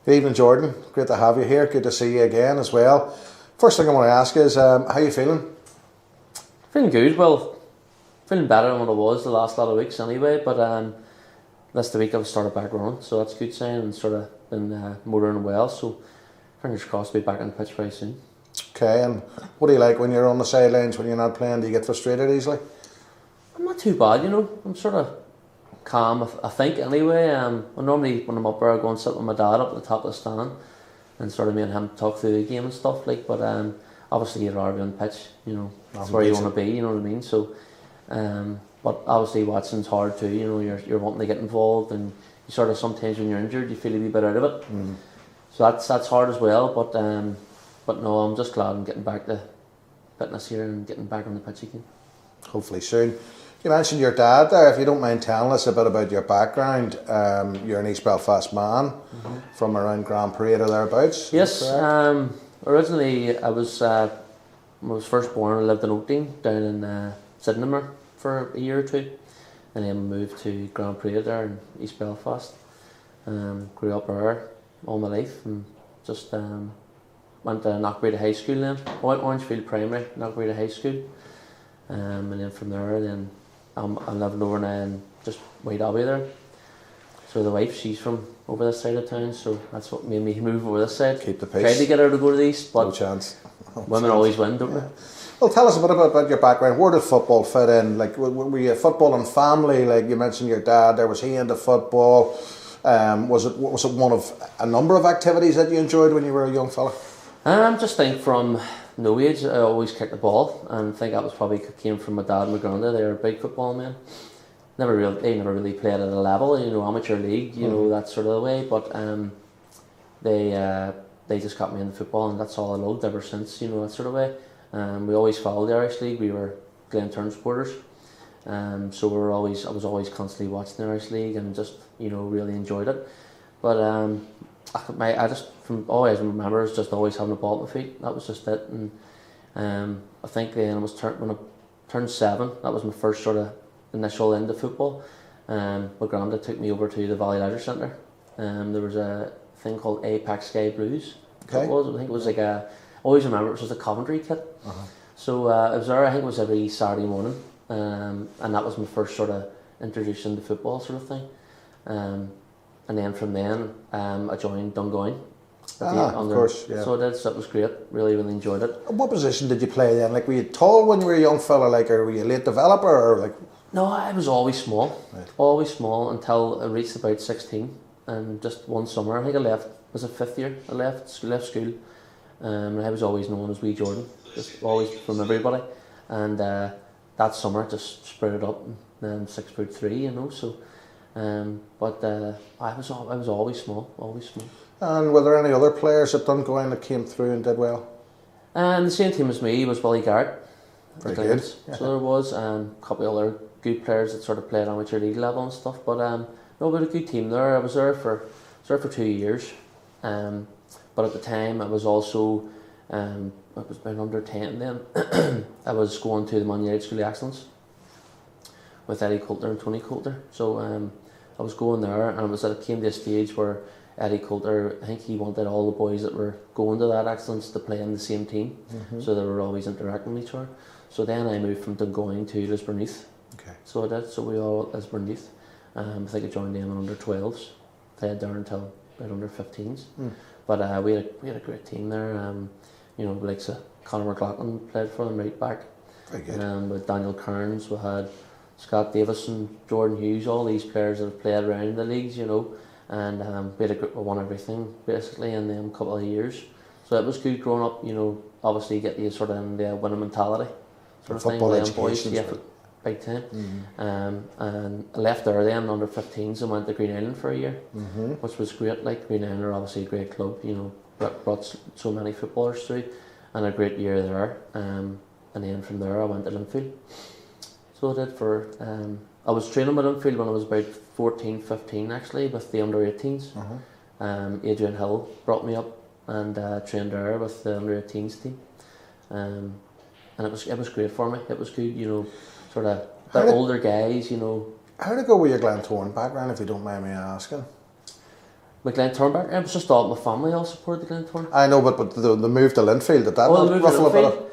Good evening, Jordan. Great to have you here. Good to see you again as well. First thing I want to ask is, how are you feeling? Feeling good. Well, feeling better than what I was the last lot of weeks anyway. But that's the week I've started back running, so that's a good sign, and sort of been motoring well. So fingers crossed to be back on the pitch very soon. Okay, and what do you like when you're on the sidelines, when you're not playing? Do you get frustrated easily? I'm not too bad, you know. I'm sort of calm, I think, anyway. Normally when I'm up there, I go and sit with my dad up at the top of the stand and sort of me and him talk through the game and stuff like. But obviously you're already on the pitch, you know, that's where you want to be, you know what I mean. So, but obviously watching's hard too. You know, you're wanting to get involved, and you sort of sometimes when you're injured, you feel a wee bit out of it. So that's hard as well. But no, I'm just glad I'm getting back to fitness here and getting back on the pitch again. Hopefully soon. You mentioned your dad there. If you don't mind telling us a bit about your background, you're an East Belfast man from around Grand Parade or thereabouts. Yes. Originally, I was when I was first born, I lived in Oakdean down in Sydenham for a year or two, and then moved to Grand Parade there in East Belfast. Grew up there all my life, and just went to Knockbreda High School then. I went Orangefield Primary, Knockbreda High School, and then from there, then I'm living over now in just White Abbey there. So the wife, she's from over this side of town, so that's what made me move over this side. Keep the pace. Tried to get her to go to the east, but no chance. Women always win, don't they? Well, tell us a bit about your background. Where did football fit in? Like, were you a football and family? Like you mentioned, your dad there, was he into football? Was it one of a number of activities that you enjoyed when you were a young fella? Just think from no age, I always kicked the ball, and I think that was probably came from my dad and my granddad. They were big football men. They never really played at a level, you know, amateur league, you know, that sort of the way. But they just got me into football, and that's all I loved ever since, you know, that sort of way. We always followed the Irish League. We were Glentown supporters, so I was always constantly watching the Irish League and just, you know, really enjoyed it. But I just from always remember is just always having a ball at my feet. That was just it. And I think then when I turned 7, that was my first sort of initial into football. My granddad took me over to the Valley Leisure Centre. There was a thing called Apex Sky Blues. Okay. I think it was like I always remember it was a Coventry kit. So I was there, I think it was every Saturday morning, and that was my first sort of introduction to football sort of thing. And then from then I joined Dungoyne. Of course, yeah. So I did, so it was great, really enjoyed it. What position did you play then? Like, were you tall when you were a young fella, like, or were you a late developer, or like? No, I was always small, Right. Always small until I reached about 16, and just one summer, I think I left, was it 5th year, I left school, and I was always known as Wee Jordan, just always from everybody, and that summer just sprouted up, and then 6'3", you know, so, but I was always small, And were there any other players at Dungoyne that came through and did well? And the same team as me was Willie Garrett. Very good. Yeah. So there was a couple of other good players that sort of played amateur league level and stuff. But no, we had a good team there. I was there for 2 years. But at the time, I was also I was about under 10 then. I was going to the Man United School of Excellence with Eddie Coulter and Tony Coulter. So I was going there, and it came to a stage where Eddie Coulter, I think he wanted all the boys that were going to that excellence to play in the same team, so they were always interacting with each other. So then I moved from Dungoyne to Lisburn Youth. Okay. So I did. So we all Lisburn Youth. I think I joined them in under 12s. Played there until about under 15s. But we had a great team there. You know, like Conor McLaughlin played for them right back. Very good. With Daniel Kearns, we had Scott Davison, Jordan Hughes, all these players that have played around the leagues, you know. And we had a group that won everything basically in them couple of years. So it was good growing up, you know, obviously you get you sort of in the winning mentality sort of football thing. education. Yeah, big time. And I left there then under 15s and went to Green Island for a year, which was great. Like Green Island are obviously a great club, you know, brought so many footballers through, and a great year there. And then from there I went to Linfield. So I did for I was training with Linfield when I was about 14, 15 actually, with the under 18s. Adrian Hill brought me up and trained there with the under 18s team. And it was great for me. It was good, you know, sort of the older guys, you know. How to go with your Glentoran background, if you don't mind me asking? With Glentoran back, it was just all my family all supported the Glentoran. I know, but the move to Linfield, did that Oh, the move to ruffle a bit of... Linfield.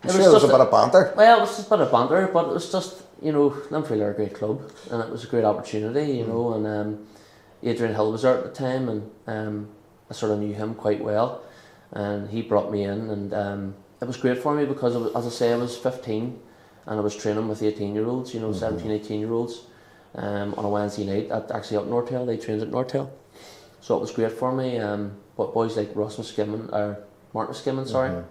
I'm sure there was a bit of banter. Well, it was just a bit of banter, but it was just, you know, Linfield are a great club, and it was a great opportunity, you know, and Adrian Hill was there at the time, and I sort of knew him quite well, and he brought me in, and it was great for me because, as I say, I was 15, and I was training with 18-year-olds, you know, 17, 18-year-olds, on a Wednesday night, actually up Northdale. They trained at Northdale, so it was great for me. But boys like Martin Skimmon, sorry,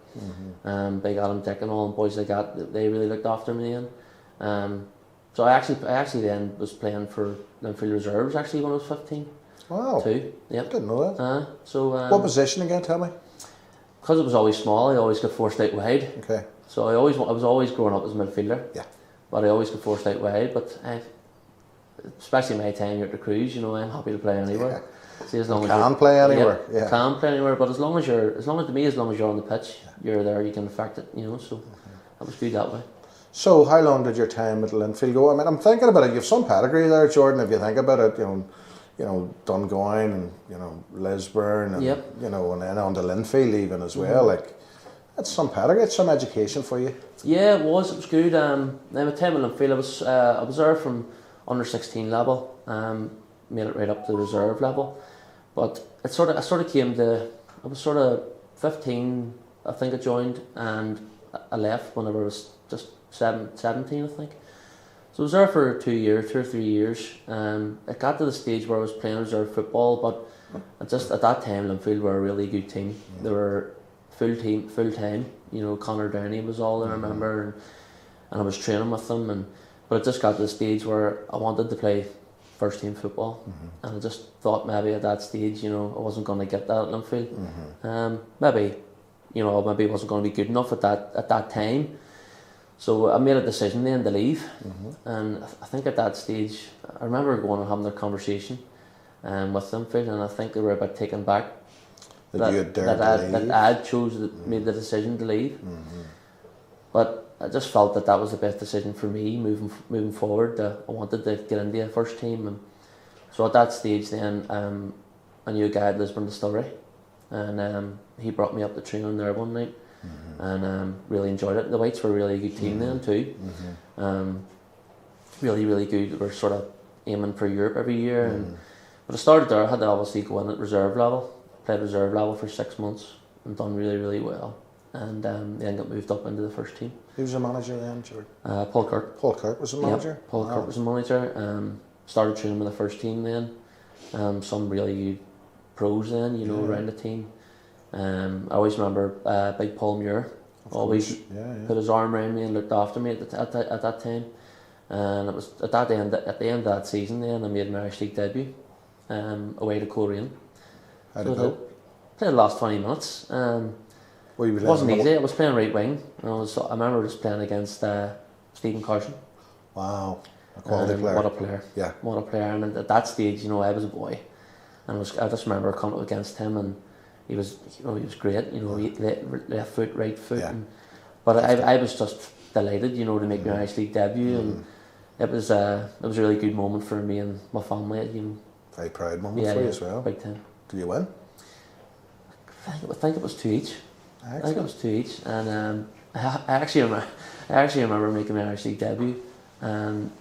big Adam Dick and all, and boys like that, they really looked after me then. So I actually then was playing for Linfield Reserves actually when I was 15. Wow. Too. Yep. I didn't know that. So what position again? Tell me. Because it was always small, I always got forced out wide. Okay. So I was always growing up as a midfielder. Yeah. But I always got forced out wide. But especially my time here at the Cruise, you know, I'm happy to play anywhere. Yeah. See, as long you as can play anywhere. Yeah. Can play anywhere. But as long as you're on the pitch, you're there. You can affect it. You know, so that was good that way. So how long did your time at Linfield go? I mean, I'm thinking about it. You've some pedigree there, Jordan. If you think about it, you know, Dungoyne and Lisburn and you know, and then on to Linfield even as well. Like, it's some pedigree. It's some education for you. Yeah, it was. It was good. Then my time at Linfield, I was there from under 16 level. Made it right up to the reserve level, but I sort of came to. I was sort of 15, I think I joined, and I left whenever I was just 17, I think. So I was there for 2 or 3 years. It got to the stage where I was playing reserve football, but at that time Linfield were a really good team. They were full time. You know, Conor Downey was all I remember, and I was training with them. But it just got to the stage where I wanted to play first team football, and I just thought maybe at that stage, you know, I wasn't going to get that at Linfield. Maybe it wasn't going to be good enough at that time. So I made a decision then to leave, and I think at that stage, I remember going and having a conversation with Linfield, and I think they were a bit taken back that I made the decision to leave. But I just felt that was the best decision for me moving forward. I wanted to get into the first team, and so at that stage then I knew a guy at Lisburn Distillery, and he brought me up to training there one night, and really enjoyed it. The Whites were a really good team then too, really, really good. We were sort of aiming for Europe every year, but I started there. I had to obviously go in at reserve level, played reserve level for 6 months, and done really, really well. And then got moved up into the first team. Who was the manager then, Jordan? Paul Kirk. Paul Kirk was the manager? Yep, Paul Kirk was the manager. Started training with the first team then. Some really good pros then, you know, around the team. I always remember Big Paul Muir always put his arm around me and looked after me at that time. And it was at the end of that season then I made my Irish League debut away to Coleraine. How did it go? Played the last 20 minutes. It wasn't easy. I was playing right wing. I remember just playing against Stephen Carson. Wow, a quality player. What a player! Yeah, what a player. And at that stage, you know, I was a boy, and I just remember coming up against him, and he was great. You know, left foot, right foot. Yeah. But I was just delighted, you know, to make my Irish League debut, and it was a really good moment for me and my family. You know, very proud moment for you as well. Big time. Did you win? I think it was 2 each. Excellent. I think it was 2 each, and I actually remember making my Irish League debut and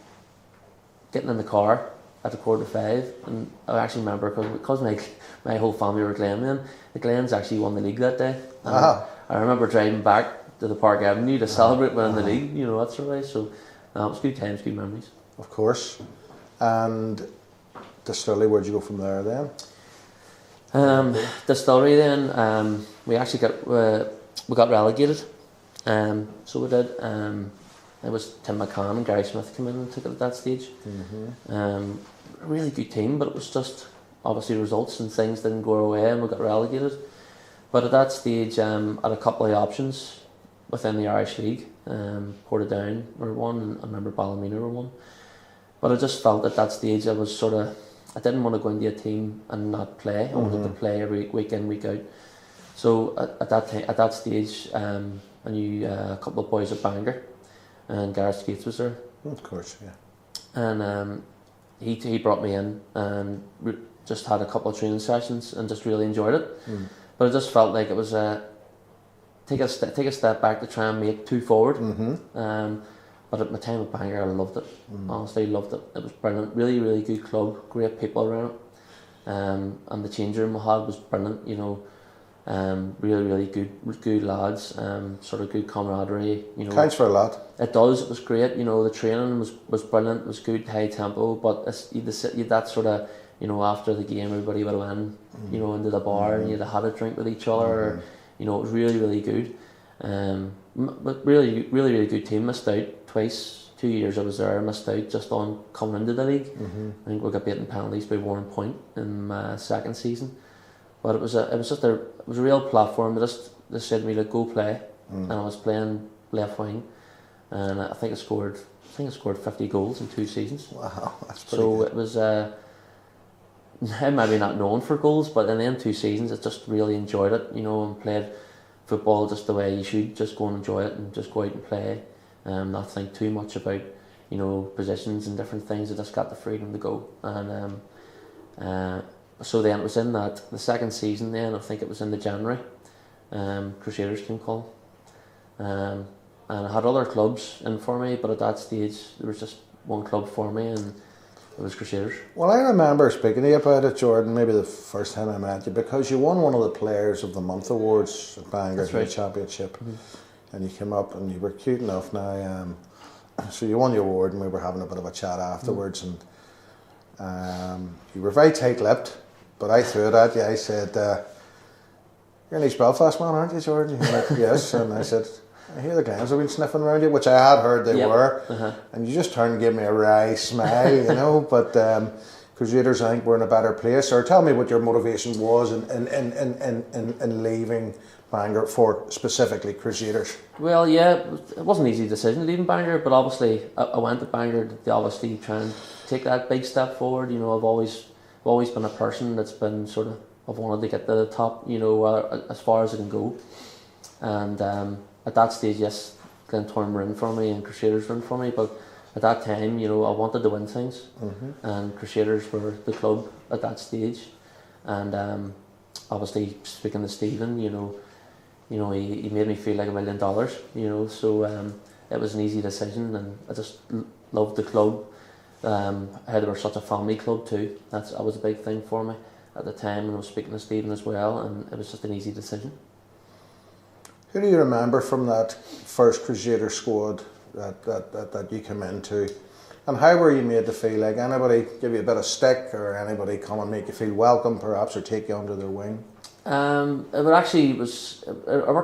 getting in the car at the 4:45, and I actually remember because my whole family were Glenmen. The Glens actually won the league that day. I remember driving back to the Park Avenue to celebrate winning the league. You know, that sort of way. So it was good times, good memories. Of course. And Distillery, where'd you go from there then? Distillery then, we actually got relegated, so we did. It was Tim McCann and Gary Smith came in and took it at that stage. A really good team, but it was just obviously results and things didn't go our way and we got relegated. But at that stage, I had a couple of options within the Irish League. Portadown were one, and I remember Ballymena were one. But I just felt at that stage I didn't want to go into a team and not play. I wanted to play every week in, week out. So at that stage, I knew a couple of boys at Bangor, and Gareth Gates was there. Of course, yeah. And he brought me in and just had a couple of training sessions and just really enjoyed it. But I just felt like it was take a step back to try and make two forward. But at my time at Bangor, I loved it. Honestly, loved it. It was brilliant. Really, really good club. Great people around it. And the change room we had was brilliant. You know, really, really good lads. Sort of good camaraderie. You know, Counts for a lot. It does. It was great. You know, the training was brilliant. It was good, high tempo. But you'd that sort of, you know, after the game, everybody would have went, you know, into the bar and you'd have had a drink with each other. Or, you know, it was really, really good. But really, really, really good team. Missed out twice. 2 years I was there. Missed out just on coming into the league. I think we got beaten penalties by 1 point in my second season. But it was a real platform. They said to me, like, go play, and I was playing left wing, and I think I scored 50 goals in 2 seasons. Wow, that's pretty good. It was. I'm maybe not known for goals, but in them 2 seasons, I just really enjoyed it. You know, and played football just the way you should. Just go and enjoy it, and just go out and play. Not think too much about, you know, positions and different things. I just got the freedom to go, and so then it was in the second season. Then I think it was in the January. Crusaders came calling, and I had other clubs in for me, but at that stage there was just one club for me, and it was Crusaders. Well, I remember speaking to you about it, Jordan, maybe the first time I met you, because you won one of the Players of the Month awards at Bangor in the championship. And you came up and you were cute enough now. So you won the award and we were having a bit of a chat afterwards. And you were very tight-lipped, but I threw it at you. I said, you're an East Belfast man, aren't you, Jordan? You were like, yes. And I said, I hear the Glens have been sniffing around you, which I had heard they were. And you just turned and gave me a wry smile, you know. But Crusaders, I think, were in a better place. Or tell me what your motivation was in leaving Bangor for specifically Crusaders. Well, yeah, it wasn't an easy decision leaving Bangor, but obviously I went to Bangor to obviously try and take that big step forward. You know, I've always been a person that's been sort of, I've wanted to get to the top, you know, as far as I can go. And at that stage, yes, Glentoran were in for me and Crusaders were in for me, but at that time, you know, I wanted to win things, and Crusaders were the club at that stage. And obviously, speaking to Stephen, you know, he made me feel like $1 million, you know, so it was an easy decision, and I just loved the club. How they were such a family club too. That was a big thing for me at the time, and I was speaking to Stephen as well, and it was just an easy decision. Who do you remember from that first Crusader squad that you came into, and how were you made to feel? Like, anybody give you a bit of stick, or anybody come and make you feel welcome perhaps, or take you under their wing? It worked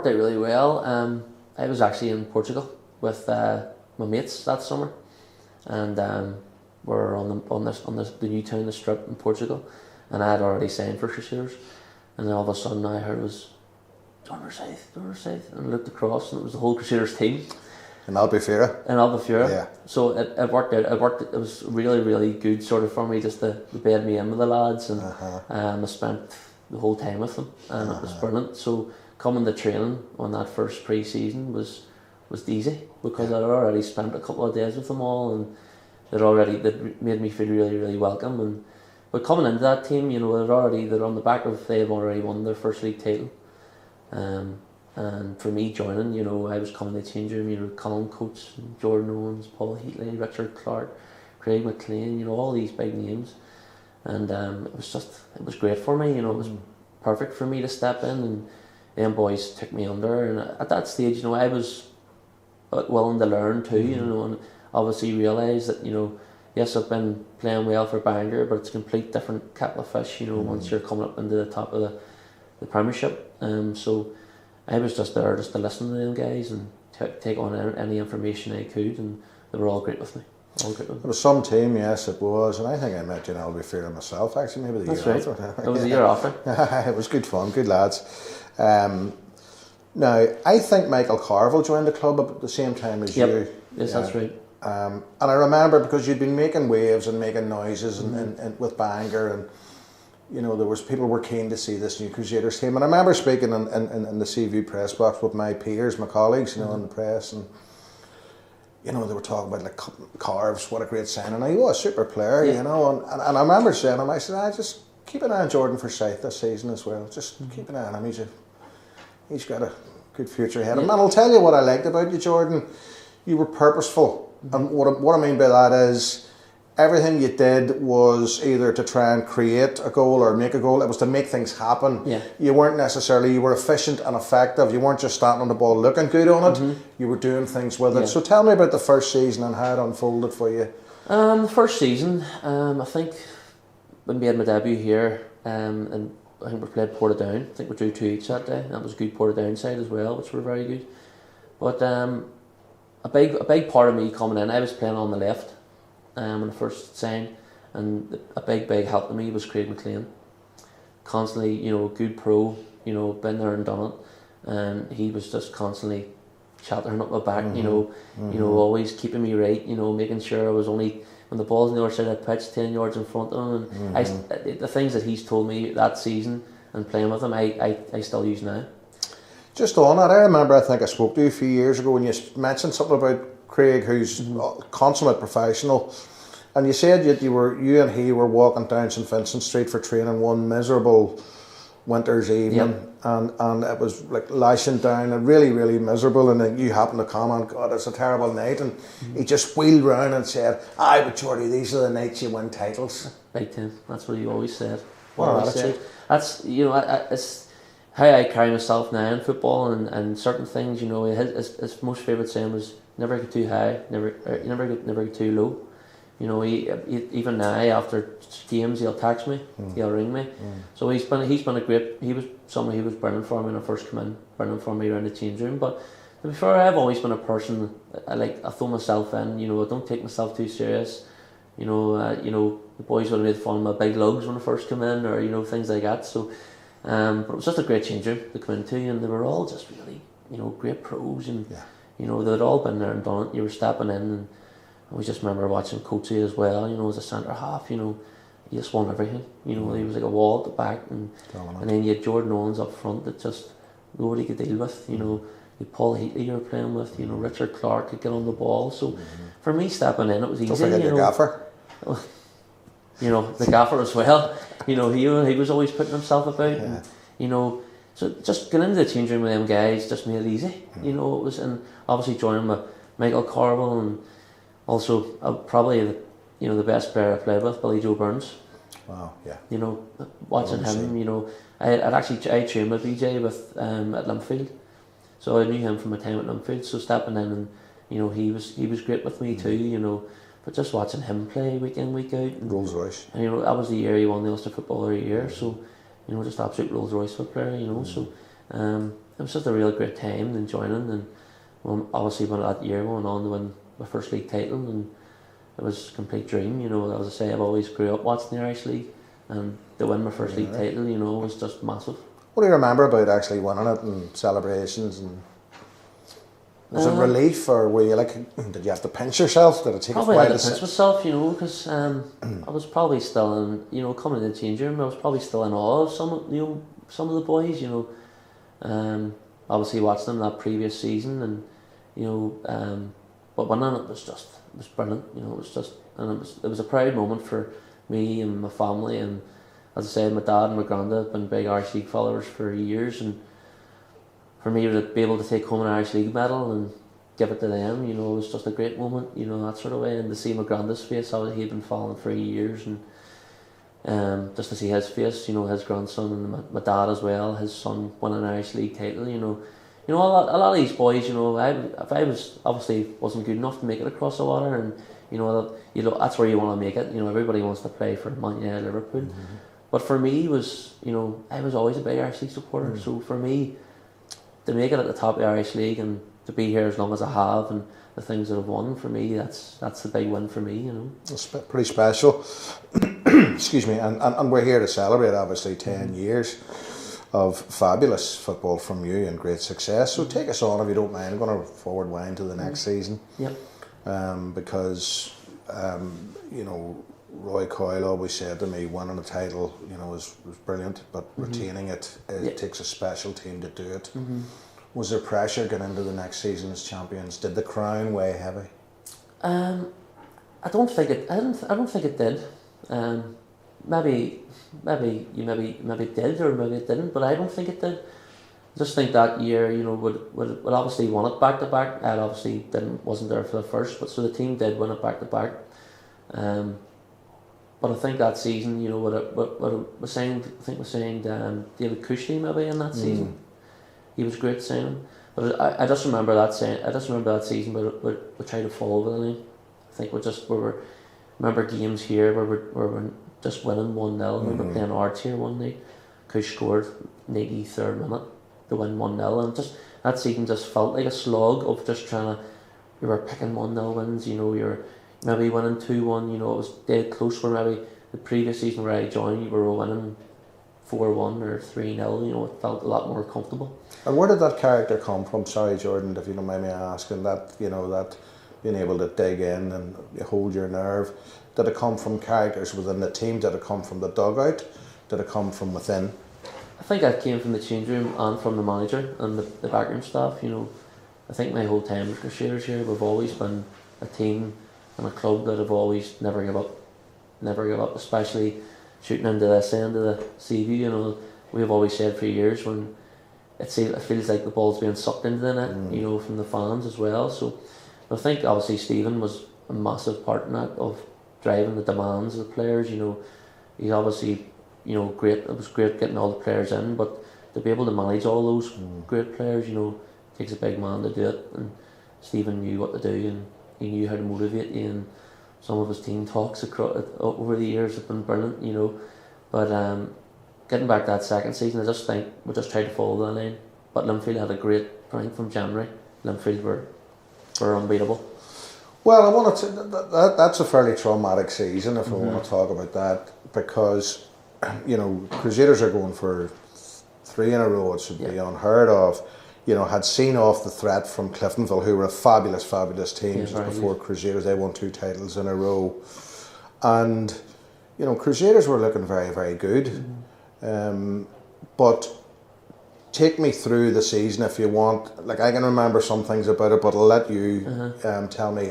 out really well. I was actually in Portugal with my mates that summer, and we're on the new town, the Strip in Portugal, and I had already signed for Crusaders, and then all of a sudden I heard it was Forsythe, and I looked across and it was the whole Crusaders team. In Albufeira. Yeah. So it worked out. It was really, really good sort of for me just to bed me in with the lads, and I spent the whole time with them, and it was brilliant. So coming to training on that first pre-season was easy, because I'd already spent a couple of days with them all, and they'd made me feel really, really welcome. But coming into that team, you know, they're on the back of, they've already won their first league title. And for me joining, you know, I was coming to the change room, you know, Colin Coates, Jordan Owens, Paul Heatley, Richard Clark, Craig McLean, you know, all these big names. And it was great for me, you know, it was perfect for me to step in, and them boys took me under. And at that stage, you know, I was willing to learn too, you know, and obviously realise that, you know, yes, I've been playing well for Bangor, but it's a complete different kettle of fish, you know, once you're coming up into the top of the Premiership. So I was just there just to listen to them guys and take on any information I could, and they were all great with me. It was some team, yes, it was, and I think I met you in Albufeira myself, actually, maybe the year after. It was the year after. It was good fun, good lads. Now, I think Michael Carville joined the club at the same time as you. Yes, that's right. And I remember, because you'd been making waves and making noises and with Bangor, and you know, there was people were keen to see this new Crusaders team. And I remember speaking in the CV press box with my peers, my colleagues, you know, in the press, and you know, they were talking about, like, Carves, what a great signing. And I go, a super player, you know, and I remember saying to him, I said, keep an eye on Jordan Forsythe this season as well. Just keep an eye on him. He's got a good future ahead of him. And I'll tell you what I liked about you, Jordan. You were purposeful. And what I mean by that is everything you did was either to try and create a goal or make a goal. It was to make things happen. Yeah. You weren't necessarily, you were efficient and effective. You weren't just standing on the ball looking good on it. You were doing things with it. So tell me about the first season and how it unfolded for you. The first season, I think when we had my debut here, and I think we played Portadown. I think we drew 2 each that day. That was a good Portadown side as well, which were very good. But a big part of me coming in, I was playing on the left when I first signed, and a big help to me was Craig McLean. Constantly, good pro, been there and done it, and he was just constantly chattering up my back, always keeping me right, making sure I was only, when the ball's on the other side of the pitch, 10 yards in front of him. And the things that he's told me that season and playing with him, I still use now. Just on that, I remember, I think I spoke to you a few years ago when you mentioned something about Craig, who's a consummate professional, and you said that you and he were walking down St Vincent Street for training one miserable winter's evening, and it was like lashing down and really, really miserable, and then you happened to comment, God, it's a terrible night, and he just wheeled round and said, aye, but Jordy, these are the nights you win titles. Big time. That's what he always said. Attitude. That's, it's how I carry myself now in football, and certain things, his most favourite saying was, never get too high, never get too low. He even now after games he'll text me, he'll ring me. So he's been a great. He was someone who was brilliant for me when I first came in, brilliant for me around the change room. But before, I've always been a person I throw myself in. I don't take myself too serious. The boys would have made fun of my big lugs when I first came in, or things like that. So, but it was just a great change room to come into, and they were all just really great pros, and they'd all been there and done it. You were stepping in, and we just remember watching Coatsy as well, as a centre half, he just won everything. He was like a wall at the back, and then you had Jordan Owens up front that just nobody could deal with. You had Paul Heatley you were playing with, Richard Clark could get on the ball. So for me stepping in, it was easy. Don't forget your gaffer. The gaffer as well. He was always putting himself about. Yeah. And, so just getting into the change room with them guys just made it easy. It was, and obviously joining with Michael Carville, and also probably the best player I played with, Billy Joe Burns. Wow, yeah. Watching him, I trained with BJ at Linfield, so I knew him from my time at Linfield. So stepping in, and he was great with me too. But just watching him play week in, week out. And, Rolls Royce. And that was the year he won the Ulster Footballer of the Year. So just absolute Rolls Royce for a player. So it was just a real great time and joining, and obviously when that year went on to win my first league title, and it was a complete dream. As I say, I've always grew up watching the Irish League, and to win my first league title, was just massive. What do you remember about actually winning it and celebrations? And was it relief, or were you did you have to pinch yourself? Did it take a while? I had to pinch myself, because I was probably still in, coming in the change room, I was probably still in awe of some of the boys, obviously watched them that previous season, and but winning it was brilliant. It was a proud moment for me and my family, and as I said, my dad and my granddad have been big Irish League followers for years, and for me to be able to take home an Irish League medal and give it to them, it was just a great moment, that sort of way. And to see my granddad's face, he'd been following for years, and just to see his face, his grandson, and my dad as well, his son won an Irish League title, a lot of these boys, if I wasn't good enough to make it across the water, and that's where you want to make it. Everybody wants to play for Man United, Liverpool, but for me, I was always a big Irish League supporter. So for me, to make it at the top of the Irish League and to be here as long as I have, and the things that I've won, for me, that's the big win for me. It's pretty special. Excuse me, and we're here to celebrate obviously 10 years of fabulous football from you and great success. So take us on, if you don't mind. I'm going to forward wind to the next season. Yep. Because Roy Coyle always said to me, winning a title, was brilliant, but retaining it takes a special team to do it. Was there pressure getting into the next season as champions? Did the crown weigh heavy? I don't think it did. maybe it did or maybe it didn't, but I don't think it did. I just think that year, would obviously won it back to back. I obviously wasn't there for the first, but so the team did win it back to back. But I think that season, what was saying, I think was saying David Cushley maybe in that season. He was great signing. But I just remember that season, but we tried to follow the line. I think remember games here where we're just winning 1-0. We were playing Arts here one night. Cush scored 93rd minute to win 1-0, and just that season just felt like a slog of just trying to. We were picking 1-0 wins. You're maybe winning 2-1. It was dead close. Where maybe the previous season where I joined, you were winning 4-1 or 3-0. It felt a lot more comfortable. And where did that character come from? Sorry, Jordan, if you don't mind me asking. That that being able to dig in and hold your nerve. Did it come from characters within the team? Did it come from the dugout? Did it come from within? I think that came from the change room and from the manager and the backroom staff. I think my whole time with Crusaders here, we've always been a team and a club that have always never give up, especially shooting into this end of the CV. We've always said for years when it feels like the ball's being sucked into the net, from the fans as well. So I think obviously Stephen was a massive part in that, of driving the demands of the players. He's obviously great. It was great getting all the players in, but to be able to manage all those great players, takes a big man to do it. And Stephen knew what to do, and he knew how to motivate you. And some of his team talks over the years have been brilliant, But getting back to that second season, I just think we just tried to follow the line. But Linfield had a great point from January. Linfield were unbeatable. Well, I want to. That's a fairly traumatic season, if I want to talk about that, because Crusaders are going for 3 in a row. It should be unheard of. Had seen off the threat from Cliftonville, who were a fabulous team just before Crusaders. They won 2 titles in a row, and Crusaders were looking very, very good. But take me through the season if you want. Like, I can remember some things about it, but I'll let you tell me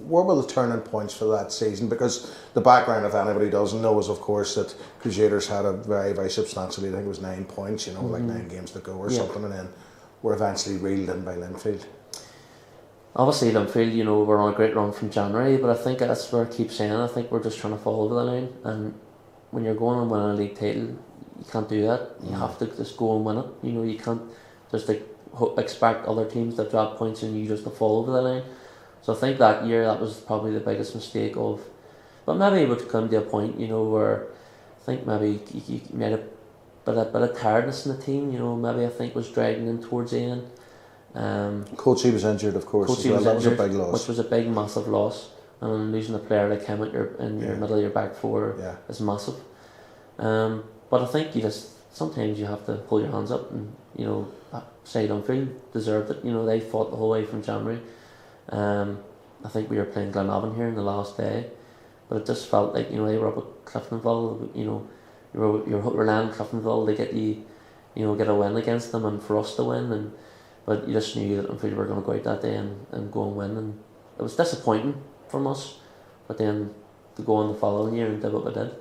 what were the turning points for that season? Because the background, if anybody doesn't know, is of course that Crusaders had a very, very substantial lead. I think it was 9 points, like 9 games to go or something, and then were eventually reeled in by Linfield. Obviously Linfield, we're on a great run from January, but I think that's where I keep saying, I think we're just trying to follow the line. And when you're going and winning a league title, you can't do that. You have to just go and win it. You can't just expect other teams to drop points and you just to fall over the line. So I think that year that was probably the biggest mistake but maybe it would come to a point, where I think maybe you made a bit of tiredness in the team. Maybe I think was dragging in towards the end. Coachy was injured, of course. That was a big loss. Which was a big, massive loss. And losing a player like him in your middle of your back four is massive. But I think sometimes you have to pull your hands up and, say Linfield deserved it. They fought the whole way from January. I think we were playing Glenavon here in the last day, but it just felt like, they were up at Cliftonville, you're relying on Cliftonville to get get a win against them and for us to win. But you just knew that Linfield were going to go out that day and go and win. And it was disappointing from us, but then to go on the following year and did what we did.